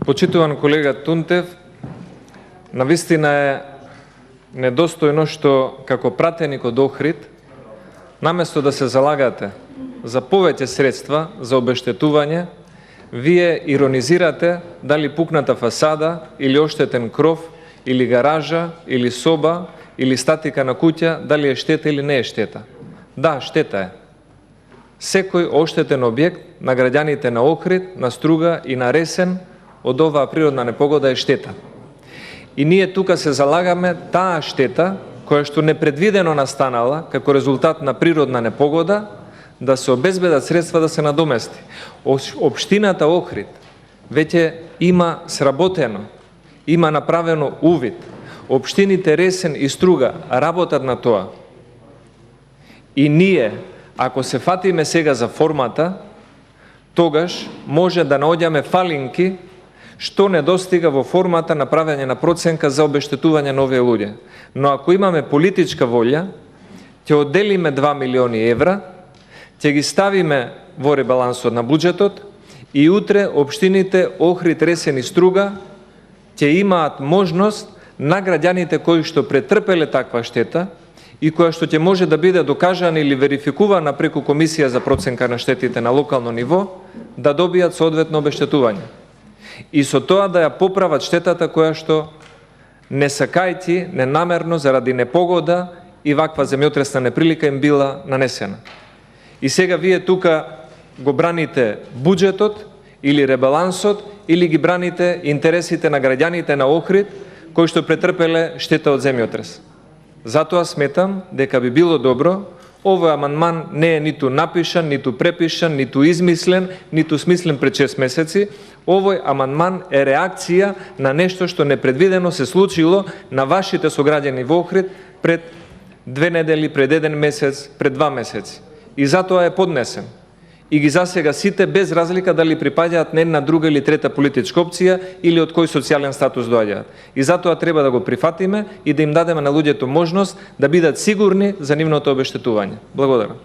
Почитуван колега Тунтев, навистина е недостојно што како пратеник од Охрид, наместо да се залагате за повеќе средства за обештетување, вие иронизирате дали пукната фасада или оштетен кров, или гаража, или соба, или статика на куќа, дали е штета или не е штета. Да, штета е. Секој оштетен објект на граѓаните на Охрид, на Струга и на Ресен од оваа природна непогода е штета. И ние тука се залагаме таа штета, која што непредвидено настанала како резултат на природна непогода, да се обезбедат средства да се надомести. Општината Охрид веќе има сработено, има направено увид. Општините Ресен и Струга работат на тоа. И ние, ако се фатиме сега за формата, тогаш може да наоѓаме фалинки што недостига во формата на правење на проценка за обештетување на овие луѓе. Но ако имаме политичка волја, ќе одделиме 2 милиони евра, ќе ги ставиме во ребалансот на буџетот и утре општините Охрид, Ресен и Струга ќе имаат можност на граѓаните кои што претрпеле таква штета и која што ќе може да биде докажана или верификувана преку Комисија за проценка на штетите на локално ниво, да добијат соодветно обештетување. И со тоа да ја поправат штетата која што несакајќи, ненамерно, заради непогода и ваква земјотресна неприлика им била нанесена. И сега вие тука го браните буџетот или ребалансот, или ги браните интересите на граѓаните на Охрид, кои што претрпеле штета од земјотрес. Затоа сметам дека би било добро, овој амандман не е ниту напишан, ниту препишан, ниту измислен, ниту смислен пред 6 месеци. Овој амандман е реакција на нешто што непредвидено се случило на вашите сограѓани во Охрид пред 2 недели, пред 1 месец, пред 2 месеци. И затоа е поднесен. И ги засега сите без разлика дали припаѓаат на една, друга или трета политичка опција или од кој социјален статус доаѓаат. И затоа треба да го прифатиме и да им дадеме на луѓето можност да бидат сигурни за нивното обештетување. Благодарам.